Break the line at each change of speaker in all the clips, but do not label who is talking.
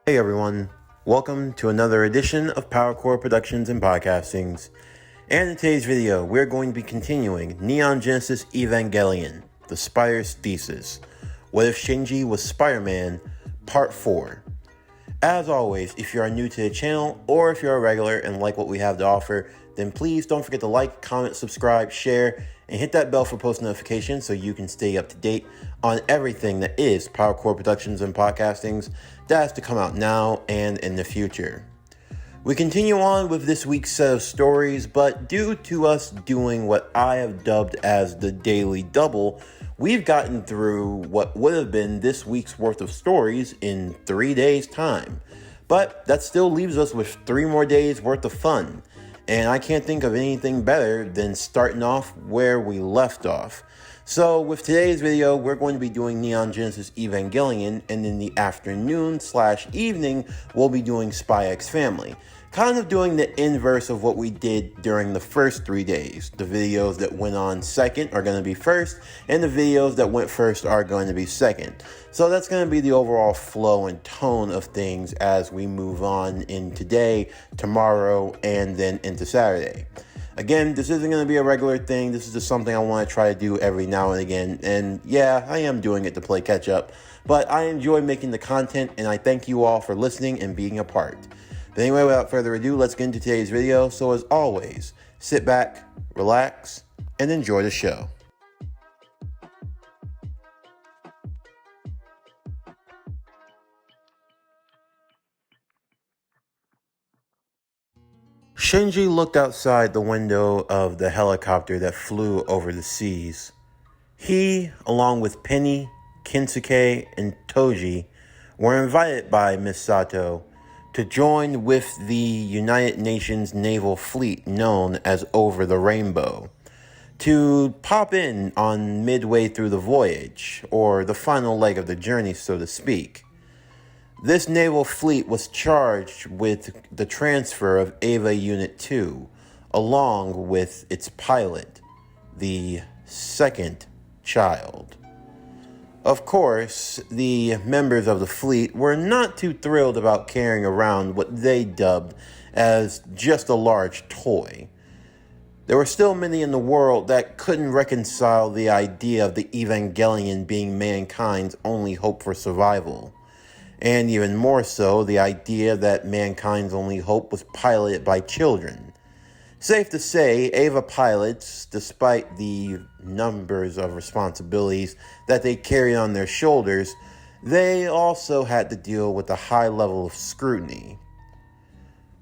Hey everyone, welcome to another edition of PowerCore Productions and Podcastings. And in today's video, we're going to be continuing Neon Genesis Evangelion, the Spire's Thesis. What if Shinji was Spider-Man? Part 4. As always, if you are new to the channel, or if you're a regular and like what we have to offer, then please don't forget to like, comment, subscribe, share, and hit that bell for post notifications so you can stay up to date on everything that is PowerCore Productions and Podcastings that has to come out now and in the future. We continue on with this week's set of stories, but due to us doing what I have dubbed as the Daily Double, we've gotten through what would have been this week's worth of stories in 3 days' time. But that still leaves us with 3 more days worth of fun. And I can't think of anything better than starting off where we left off. So with today's video, we're going to be doing Neon Genesis Evangelion, and in the afternoon/evening, we'll be doing Spy X Family. Kind of doing the inverse of what we did during the first 3 days. The videos that went on second are going to be first, and the videos that went first are going to be second. So that's going to be the overall flow and tone of things as we move on in today, tomorrow, and then into Saturday. Again, this isn't going to be a regular thing. This is just something I want to try to do every now and again. And yeah, I am doing it to play catch up. But I enjoy making the content, and I thank you all for listening and being a part. But anyway, without further ado, let's get into today's video. So as always, sit back, relax, and enjoy the show. Shinji looked outside the window of the helicopter that flew over the seas. He, along with Penny, Kinsuke, and Toji, were invited by Miss Sato to join with the United Nations naval fleet known as Over the Rainbow, to pop in on midway through the voyage, or the final leg of the journey, so to speak. This naval fleet was charged with the transfer of Eva Unit 2, along with its pilot, the second child. Of course, the members of the fleet were not too thrilled about carrying around what they dubbed as just a large toy. There were still many in the world that couldn't reconcile the idea of the Evangelion being mankind's only hope for survival. And even more so, the idea that mankind's only hope was piloted by children. Safe to say, Eva pilots, despite the numbers of responsibilities that they carried on their shoulders, they also had to deal with a high level of scrutiny.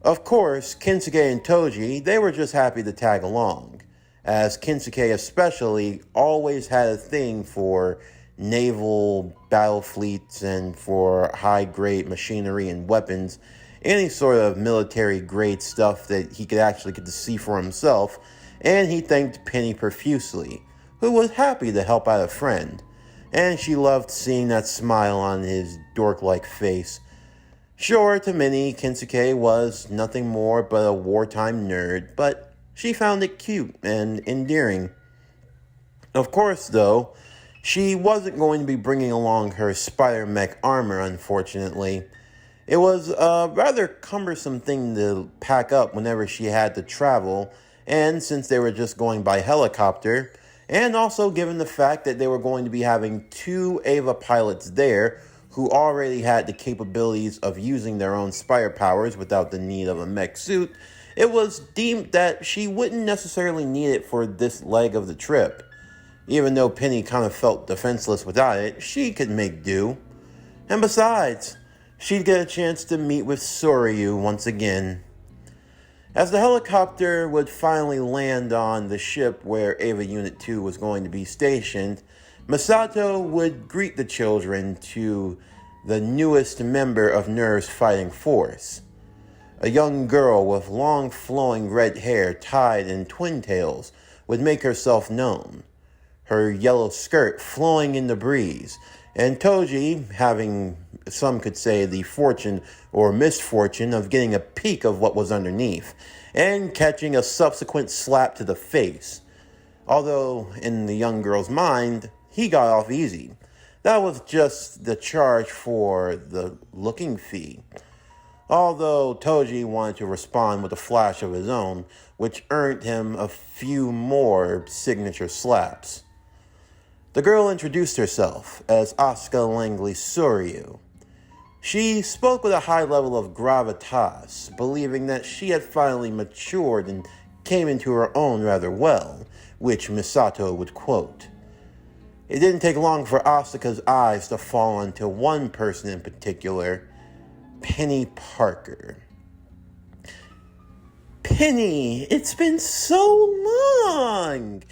Of course, Kinsuke and Toji, they were just happy to tag along, as Kinsuke especially always had a thing for naval battle fleets and for high-grade machinery and weapons, any sort of military-grade stuff that he could actually get to see for himself, and he thanked Penny profusely, who was happy to help out a friend, and she loved seeing that smile on his dork-like face. Sure, to many, Kinsuke was nothing more but a wartime nerd, but she found it cute and endearing. Of course, though, she wasn't going to be bringing along her spider mech armor, unfortunately. It was a rather cumbersome thing to pack up whenever she had to travel, and since they were just going by helicopter, and also given the fact that they were going to be having 2 Eva pilots there who already had the capabilities of using their own spire powers without the need of a mech suit, it was deemed that she wouldn't necessarily need it for this leg of the trip. Even though Penny kind of felt defenseless without it, she could make do. And besides, she'd get a chance to meet with Soryu once again. As the helicopter would finally land on the ship where Eva Unit 2 was going to be stationed, Masato would greet the children to the newest member of NERV's fighting force. A young girl with long flowing red hair tied in twin tails would make herself known, her yellow skirt flowing in the breeze, and Toji having, some could say, the fortune or misfortune of getting a peek of what was underneath, and catching a subsequent slap to the face. Although, in the young girl's mind, he got off easy. That was just the charge for the looking fee. Although Toji wanted to respond with a flash of his own, which earned him a few more signature slaps. The girl introduced herself as Asuka Langley Soryu. She spoke with a high level of gravitas, believing that she had finally matured and came into her own rather well, which Misato would quote. It didn't take long for Asuka's eyes to fall onto one person in particular, Penny Parker. Penny, it's been so long!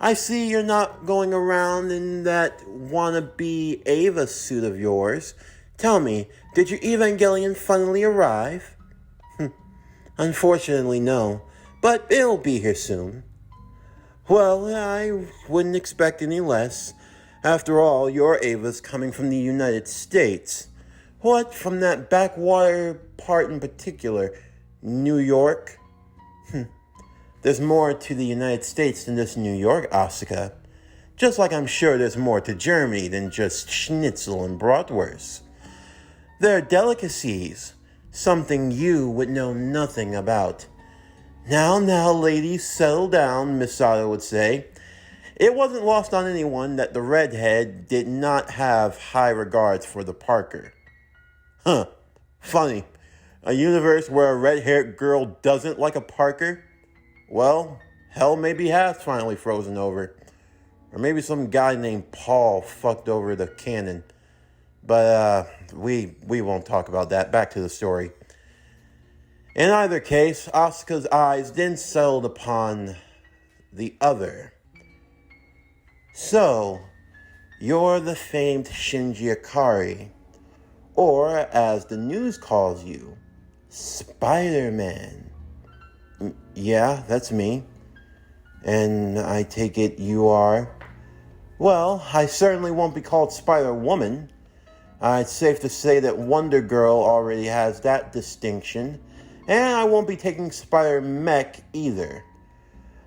I see you're not going around in that wannabe Ava suit of yours. Tell me, did your Evangelion finally arrive? Unfortunately, no, but it'll be here soon. Well, I wouldn't expect any less. After all, your Ava's coming from the United States. What, from that backwater part in particular? New York? There's more to the United States than just New York, Asuka. Just like I'm sure there's more to Germany than just schnitzel and bratwurst. There are delicacies, something you would know nothing about. Now, ladies, settle down, Misato would say. It wasn't lost on anyone that the redhead did not have high regards for the Parker. Funny. A universe where a red-haired girl doesn't like a Parker? Well, hell maybe has finally frozen over. Or maybe some guy named Paul fucked over the canon. But we won't talk about that. Back to the story. In either case, Asuka's eyes then settled upon the other. So, you're the famed Shinji Ikari. Or, as the news calls you, Spider-Man. Yeah, that's me. And I take it you are? Well, I certainly won't be called Spider-Woman. It's safe to say that Wonder Girl already has that distinction. And I won't be taking Spider-Mech either.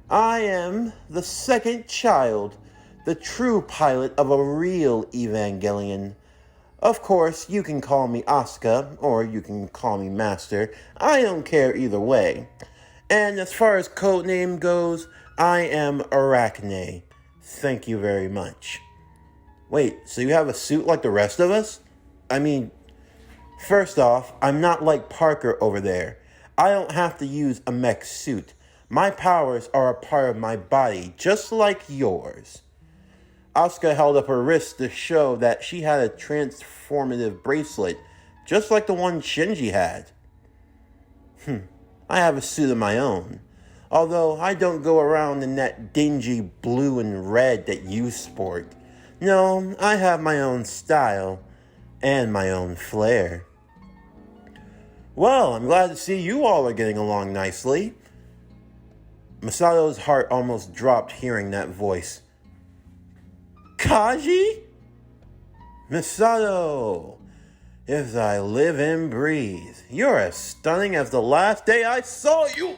I am the second child, the true pilot of a real Evangelion. Of course, you can call me Asuka, or you can call me Master. I don't care either way. And as far as codename goes, I am Arachne. Thank you very much. Wait, so you have a suit like the rest of us? I mean, first off, I'm not like Parker over there. I don't have to use a mech suit. My powers are a part of my body, just like yours. Asuka held up her wrist to show that she had a transformative bracelet, just like the one Shinji had. I have a suit of my own, although I don't go around in that dingy blue and red that you sport. No, I have my own style and my own flair. Well, I'm glad to see you all are getting along nicely. Masato's heart almost dropped hearing that voice. Kaji? Misato! If I live and breathe, you're as stunning as the last day I saw you!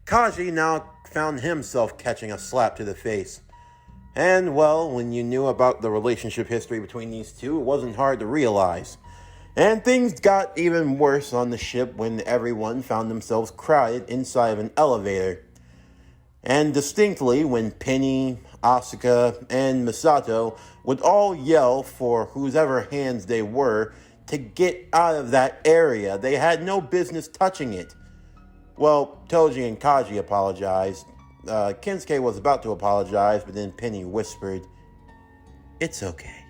Kaji now found himself catching a slap to the face. And, well, when you knew about the relationship history between these two, it wasn't hard to realize. And things got even worse on the ship when everyone found themselves crowded inside of an elevator. And distinctly when Penny, Asuka, and Misato would all yell for whosever hands they were to get out of that area. They had no business touching it. Well, Toji and Kaji apologized. Kensuke was about to apologize, but then Penny whispered, "It's okay."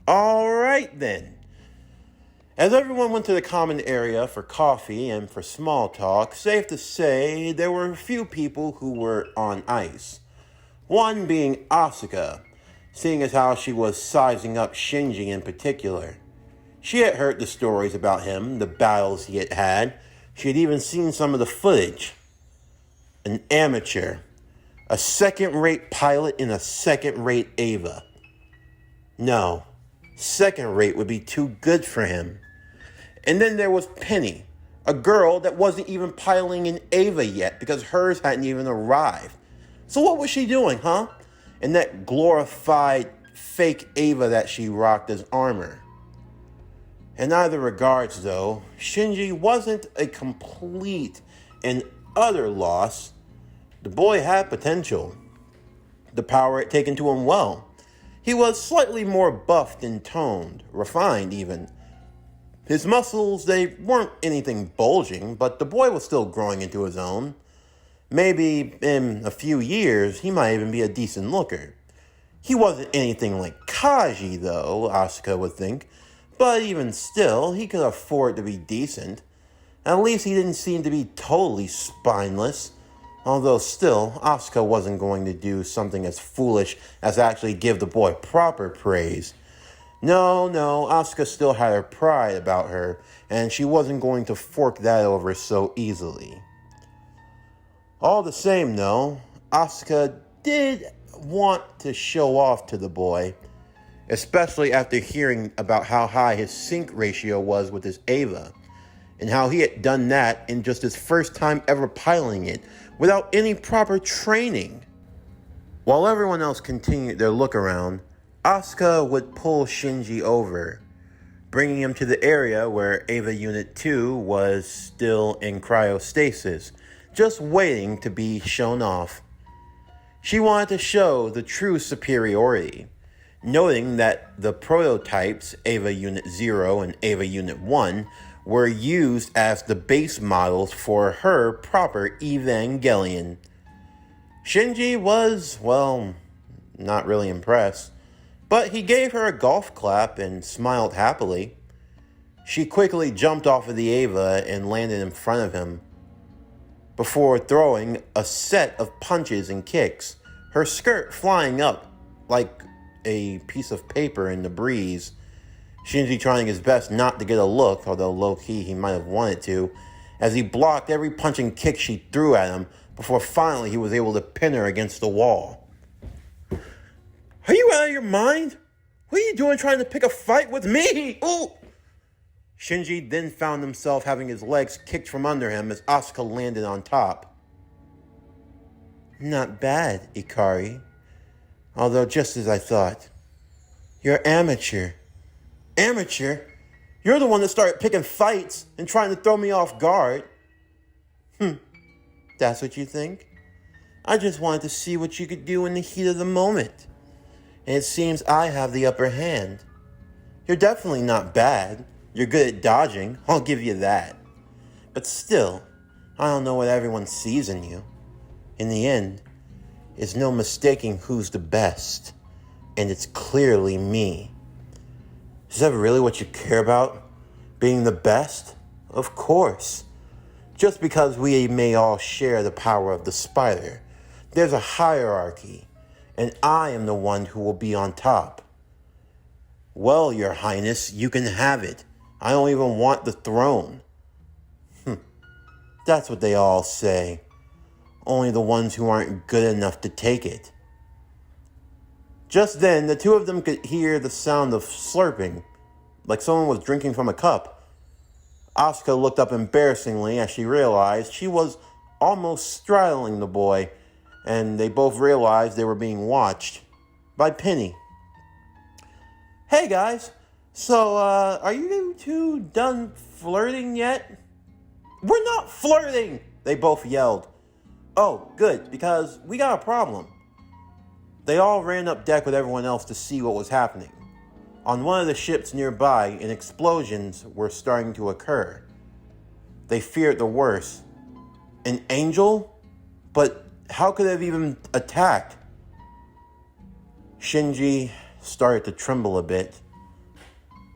Alright then. As everyone went to the common area for coffee and for small talk, safe to say there were a few people who were on ice. One being Asuka, seeing as how she was sizing up Shinji in particular. She had heard the stories about him, the battles he had had. She had even seen some of the footage. An amateur. A second-rate pilot in a second-rate Ava. No, second-rate would be too good for him. And then there was Penny, a girl that wasn't even piloting an Ava yet because hers hadn't even arrived. So what was she doing, huh? and that glorified fake Eva that she rocked as armor. In either regards, though, Shinji wasn't a complete and utter loss. The boy had potential. The power had taken to him well. He was slightly more buffed and toned, refined even. His muscles, they weren't anything bulging, but the boy was still growing into his own. Maybe in a few years, he might even be a decent looker. He wasn't anything like Kaji, though, Asuka would think. But even still, he could afford to be decent. At least he didn't seem to be totally spineless. Although still, Asuka wasn't going to do something as foolish as actually give the boy proper praise. No, Asuka still had her pride about her, and she wasn't going to fork that over so easily. All the same, though, Asuka did want to show off to the boy, especially after hearing about how high his sync ratio was with his Eva, and how he had done that in just his first time ever piloting it without any proper training. While everyone else continued their look around, Asuka would pull Shinji over, bringing him to the area where Eva Unit 2 was still in cryostasis, just waiting to be shown off. She wanted to show the true superiority, noting that the prototypes, Eva Unit 0 and Eva Unit 1, were used as the base models for her proper Evangelion. Shinji was, well, not really impressed, but he gave her a golf clap and smiled happily. She quickly jumped off of the Eva and landed in front of him, before throwing a set of punches and kicks, her skirt flying up like a piece of paper in the breeze. Shinji trying his best not to get a look, although low-key he might have wanted to, as he blocked every punch and kick she threw at him before finally he was able to pin her against the wall. Are you out of your mind? What are you doing trying to pick a fight with me? Ooh! Shinji then found himself having his legs kicked from under him as Asuka landed on top. Not bad, Ikari. Although just as I thought. You're amateur. Amateur? You're the one that started picking fights and trying to throw me off guard. That's what you think? I just wanted to see what you could do in the heat of the moment. And it seems I have the upper hand. You're definitely not bad. You're good at dodging, I'll give you that. But still, I don't know what everyone sees in you. In the end, it's no mistaking who's the best. And it's clearly me. Is that really what you care about? Being the best? Of course. Just because we may all share the power of the spider, there's a hierarchy, and I am the one who will be on top. Well, Your Highness, you can have it. I don't even want the throne. That's what they all say. Only the ones who aren't good enough to take it. Just then, the two of them could hear the sound of slurping, like someone was drinking from a cup. Asuka looked up embarrassingly as she realized she was almost straddling the boy, and they both realized they were being watched by Penny. Hey guys, so are you two done flirting yet? We're not flirting, they both yelled. Oh, good, because we got a problem. They all ran up deck with everyone else to see what was happening. On one of the ships nearby, explosions were starting to occur. They feared the worst. An angel? But how could it have even attacked? Shinji started to tremble a bit.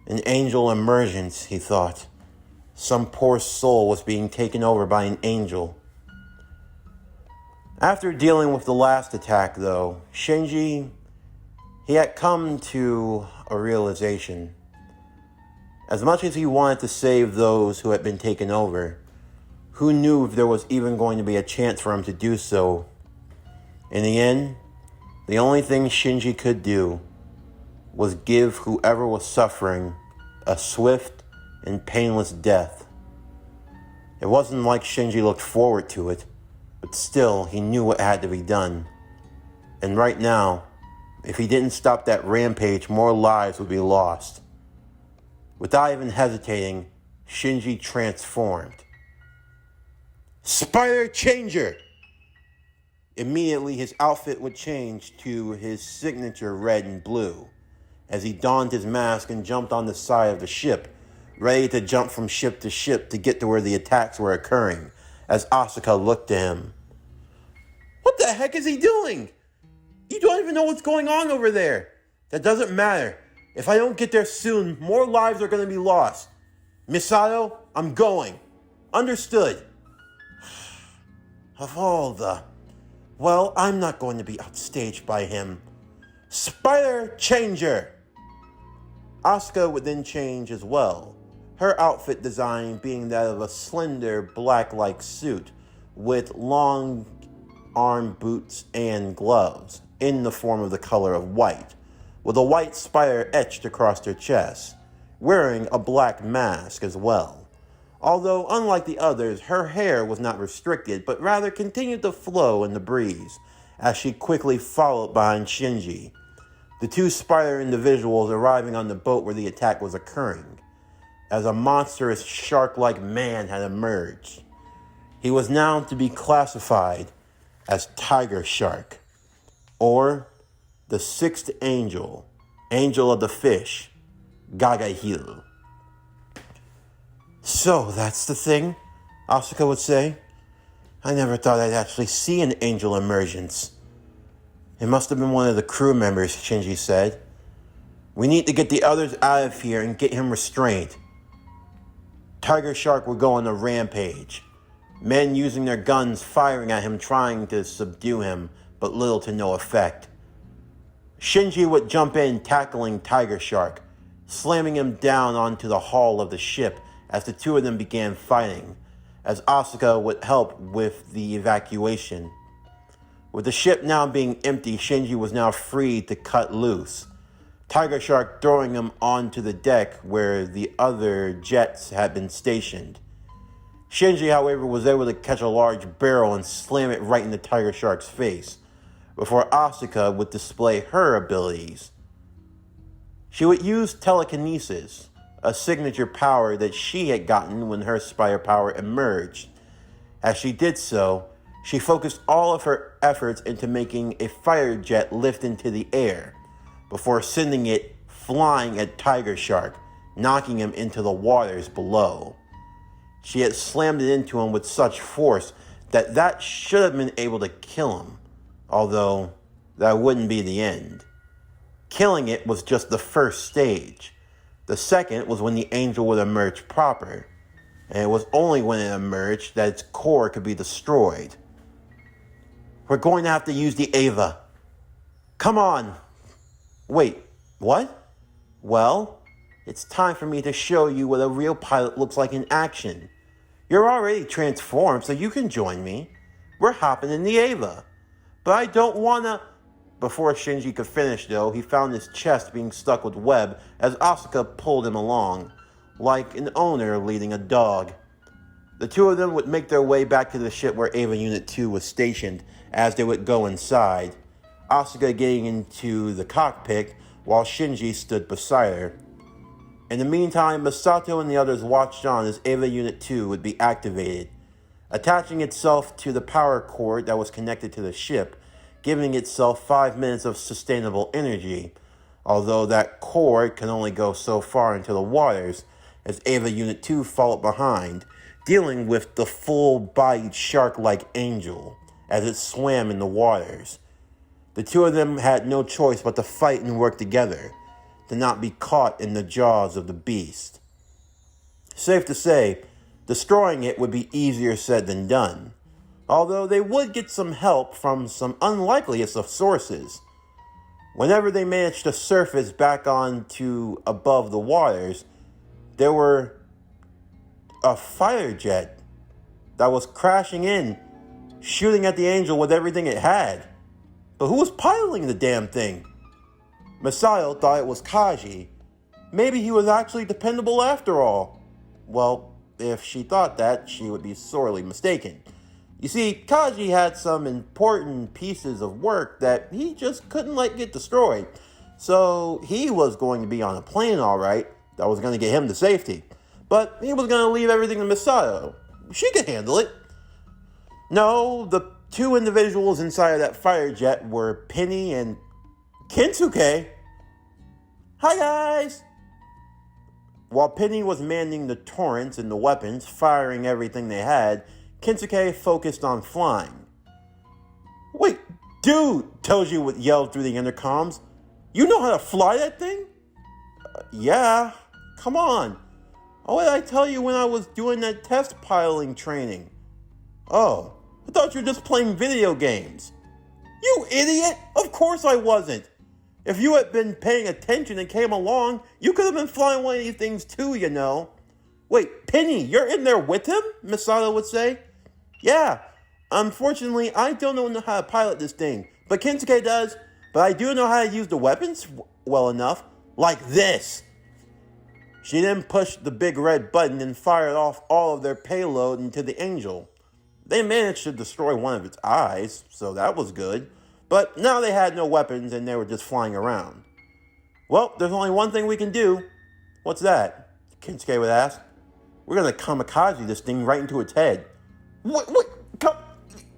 An angel emergence, he thought. Some poor soul was being taken over by an angel. After dealing with the last attack, though, Shinji, he had come to a realization. As much as he wanted to save those who had been taken over, who knew if there was even going to be a chance for him to do so? In the end, the only thing Shinji could do was give whoever was suffering a swift and painless death. It wasn't like Shinji looked forward to it, but still he knew what had to be done. And right now, If he didn't stop that rampage, more lives would be lost. Without even hesitating, Shinji transformed. Spider Changer! Immediately, his outfit would change to his signature red and blue, as he donned his mask and jumped on the side of the ship, ready to jump from ship to get to where the attacks were occurring, as Asuka looked to him. What the heck is he doing? You don't even know what's going on over there. That doesn't matter. If I don't get there soon, more lives are going to be lost. Misato, I'm going. Understood. Of all the... Well, I'm not going to be outstaged by him. Spider Changer! Asuka would then change as well, her outfit design being that of a slender black-like suit with long arm boots and gloves in the form of the color of white, with a white spider etched across her chest, wearing a black mask as well. Although, unlike the others, her hair was not restricted, but rather continued to flow in the breeze, as she quickly followed behind Shinji, the two spider individuals arriving on the boat where the attack was occurring, as a monstrous shark-like man had emerged. He was now to be classified as Tiger Shark, or the sixth angel, angel of the fish, Gagahil. So, that's the thing, Asuka would say. I never thought I'd actually see an angel emergence. It must have been one of the crew members, Shinji said. We need to get the others out of here and get him restrained. Tiger Shark would go on a rampage, men using their guns firing at him trying to subdue him, but little to no effect. Shinji would jump in, tackling Tiger Shark, slamming him down onto the hull of the ship as the two of them began fighting, as Asuka would help with the evacuation. With the ship now being empty, Shinji was now free to cut loose, Tiger Shark throwing him onto the deck where the other jets had been stationed. Shinji, however, was able to catch a large barrel and slam it right in the Tiger Shark's face, before Asuka would display her abilities. She would use telekinesis, a signature power that she had gotten when her spider power emerged. As she did so, she focused all of her efforts into making a fighter jet lift into the air, before sending it flying at Tiger Shark, knocking him into the waters below. She had slammed it into him with such force that should have been able to kill him, although that wouldn't be the end. Killing it was just the first stage. The second was when the angel would emerge proper, and it was only when it emerged that its core could be destroyed. We're going to have to use the Eva. Come on. Wait, what? Well, it's time for me to show you what a real pilot looks like in action. You're already transformed, so you can join me. We're hopping in the Eva. But I don't wanna... Before Shinji could finish, though, he found his chest being stuck with web as Asuka pulled him along, like an owner leading a dog. The two of them would make their way back to the ship where Eva Unit 2 was stationed as they would go inside, Asuka getting into the cockpit while Shinji stood beside her. In the meantime, Misato and the others watched on as Eva Unit 2 would be activated, attaching itself to the power cord that was connected to the ship, giving itself 5 minutes of sustainable energy, although that cord can only go so far into the waters, as Eva Unit 2 followed behind, dealing with the full-bodied shark-like angel as it swam in the waters. The two of them had no choice but to fight and work together, to not be caught in the jaws of the beast. Safe to say, destroying it would be easier said than done, although they would get some help from some unlikeliest of sources. Whenever they managed to surface back onto above the waters, there were a fighter jet that was crashing in, shooting at the angel with everything it had. But who was piloting the damn thing? Masayo thought it was Kaji. Maybe he was actually dependable after all. Well, if she thought that, she would be sorely mistaken. You see, Kaji had some important pieces of work that he just couldn't let get destroyed. So he was going to be on a plane, all right, that was going to get him to safety. But he was going to leave everything to Misato. She could handle it. No, the two individuals inside of that fighter jet were Penny and Kintsuke. Hi, guys! While Penny was manning the torrents and the weapons, firing everything they had, Kintsuke focused on flying. Wait, dude, Toji would yell through the intercoms. You know how to fly that thing? Yeah, come on. Oh, what did I tell you when I was doing that test piloting training? Oh, I thought you were just playing video games. You idiot! Of course I wasn't. If you had been paying attention and came along, you could have been flying one of these things too, you know. Wait, Penny, you're in there with him? Misato would say. Yeah, unfortunately, I don't know how to pilot this thing, but Kintsuke does. But I do know how to use the weapons well enough, like this. She then pushed the big red button and fired off all of their payload into the Angel. They managed to destroy one of its eyes, so that was good. But now they had no weapons and they were just flying around. Well, there's only one thing we can do. What's that? Kintsuke would ask. We're going to kamikaze this thing right into its head. What?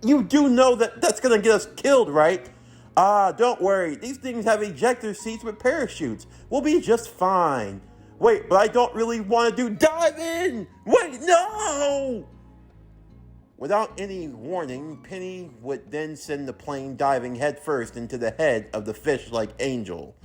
You do know that's going to get us killed, right? Don't worry. These things have ejector seats with parachutes. We'll be just fine. Wait, but I don't really want to dive in! Wait, no! Without any warning, Penny would then send the plane diving headfirst into the head of the fish-like Angel,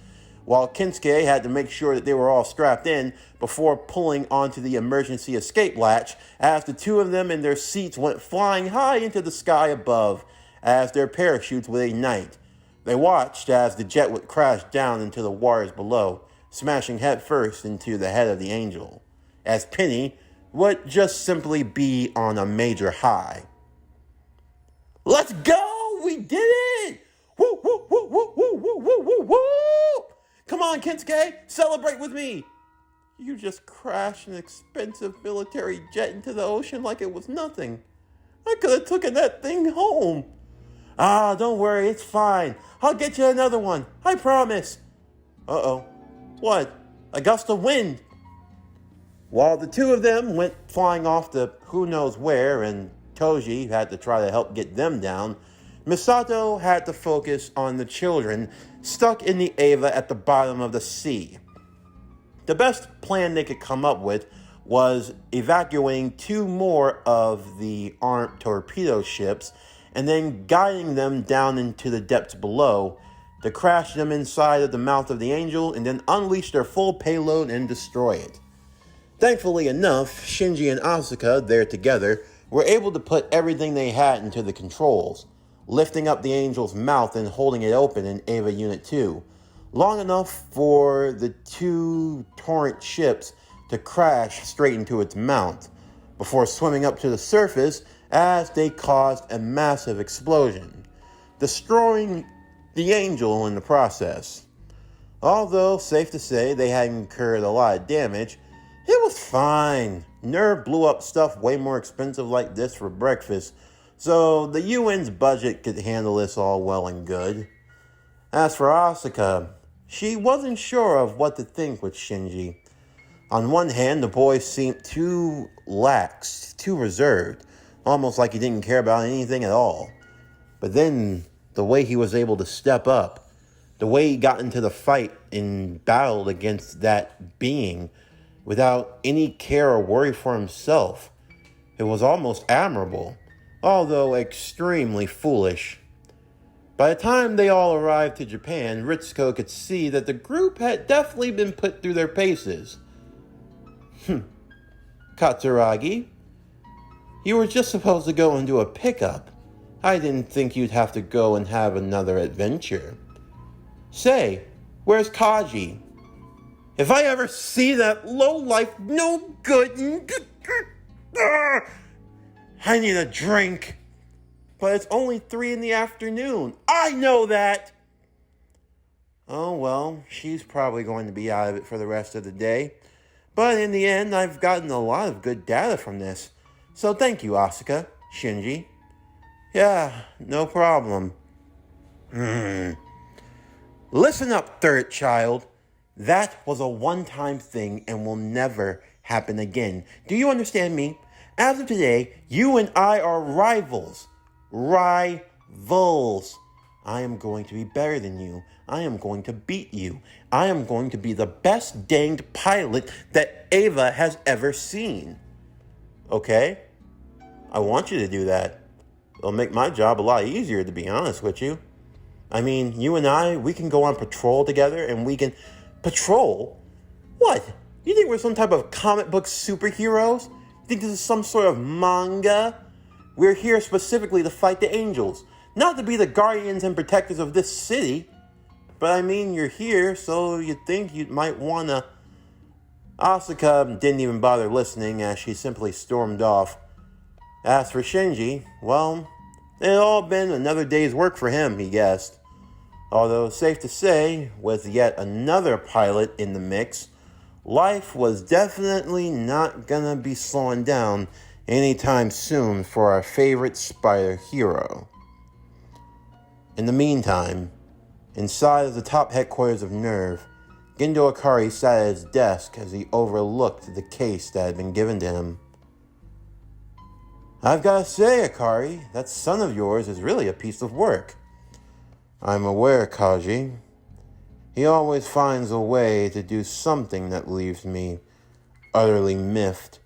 while Kintsuke had to make sure that they were all strapped in before pulling onto the emergency escape latch as the two of them in their seats went flying high into the sky above as their parachutes would ignite. They watched as the jet would crash down into the waters below, smashing headfirst into the head of the Angel, as Penny would just simply be on a major high. Let's go! We did it! Woo, woo, woo, woo, woo, woo, woo, woo, woo! Come on, Kintsuke, celebrate with me! You just crashed an expensive military jet into the ocean like it was nothing. I could have taken that thing home. Don't worry, it's fine. I'll get you another one, I promise. Uh-oh. What? A gust of wind. While the two of them went flying off to who knows where and Toji had to try to help get them down, Misato had to focus on the children stuck in the Eva at the bottom of the sea. The best plan they could come up with was evacuating two more of the armed torpedo ships and then guiding them down into the depths below to crash them inside of the mouth of the Angel and then unleash their full payload and destroy it. Thankfully enough, Shinji and Asuka, there together, were able to put everything they had into the controls, lifting up the Angel's mouth and holding it open in Eva Unit 2, long enough for the two torrent ships to crash straight into its mouth, before swimming up to the surface as they caused a massive explosion, destroying the Angel in the process. Although, safe to say, they had incurred a lot of damage, it was fine. NERV blew up stuff way more expensive like this for breakfast, so the UN's budget could handle this all well and good. As for Asuka, she wasn't sure of what to think with Shinji. On one hand, the boy seemed too lax, too reserved, almost like he didn't care about anything at all. But then, the way he was able to step up, the way he got into the fight and battled against that being without any care or worry for himself, it was almost admirable, although extremely foolish. By the time they all arrived to Japan, Ritsuko could see that the group had definitely been put through their paces. Katsuragi, you were just supposed to go and do a pickup. I didn't think you'd have to go and have another adventure. Say, where's Kaji? If I ever see that lowlife, no good, I need a drink. But it's only 3 in the afternoon. I know that. Oh, well, she's probably going to be out of it for the rest of the day. But in the end, I've gotten a lot of good data from this. So thank you, Asuka, Shinji. Yeah, no problem. Listen up, third child. That was a one-time thing and will never happen again. Do you understand me? As of today, you and I are rivals. Rivals. I am going to be better than you. I am going to beat you. I am going to be the best danged pilot that Ava has ever seen. Okay? I want you to do that. It'll make my job a lot easier, to be honest with you. I mean, you and I, we can go on patrol together and we can... Patrol? What? You think we're some type of comic book superheroes? You think this is some sort of manga? We're here specifically to fight the angels. Not to be the guardians and protectors of this city. But I mean, you're here, so you'd think you might wanna... Asuka didn't even bother listening as she simply stormed off. As for Shinji, well, it had all been another day's work for him, he guessed. Although, safe to say, with yet another pilot in the mix, life was definitely not gonna be slowing down anytime soon for our favorite spider hero. In the meantime, inside of the top headquarters of Nerve, Gendo Ikari sat at his desk as he overlooked the case that had been given to him. I've got to say, Ikari, that son of yours is really a piece of work. I'm aware, Kaji. He always finds a way to do something that leaves me utterly miffed.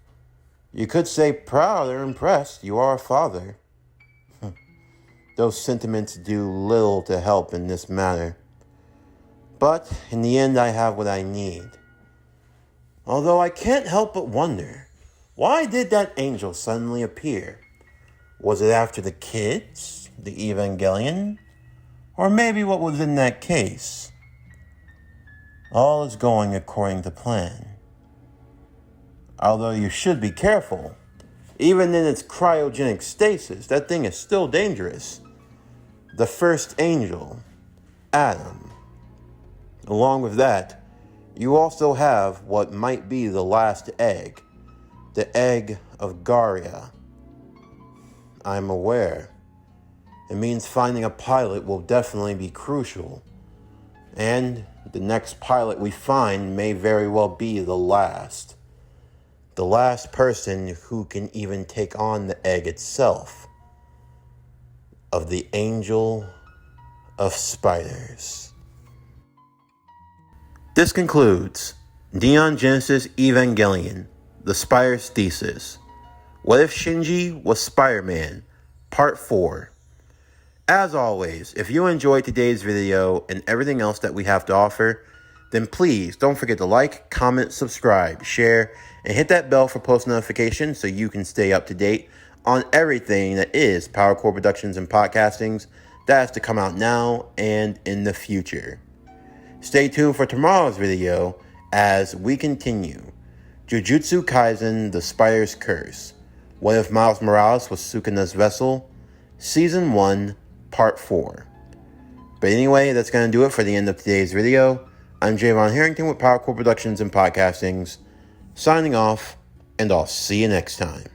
You could say proud or impressed. You are a father. Those sentiments do little to help in this matter. But in the end, I have what I need. Although I can't help but wonder, why did that angel suddenly appear? Was it after the kids, the Evangelion, or maybe what was in that case? All is going according to plan. Although you should be careful. Even in its cryogenic stasis, that thing is still dangerous. The first angel, Adam. Along with that, you also have what might be the last egg. The egg of Garia. I'm aware. It means finding a pilot will definitely be crucial. And the next pilot we find may very well be the last. The last person who can even take on the egg itself. Of the Angel of Spiders. This concludes Neon Genesis Evangelion, The Spider's Thesis. What if Shinji was Spider-Man? Part 4. As always, if you enjoyed today's video and everything else that we have to offer, then please don't forget to like, comment, subscribe, share, and hit that bell for post notifications so you can stay up to date on everything that is PowerCore Productions and Podcastings that has to come out now and in the future. Stay tuned for tomorrow's video as we continue Jujutsu Kaisen: The Spider's Curse. What if Miles Morales was Sukuna's vessel? Season 1, Part 4. But anyway, that's going to do it for the end of today's video. I'm Javon Harrington with PowerCore Productions and Podcastings, signing off, and I'll see you next time.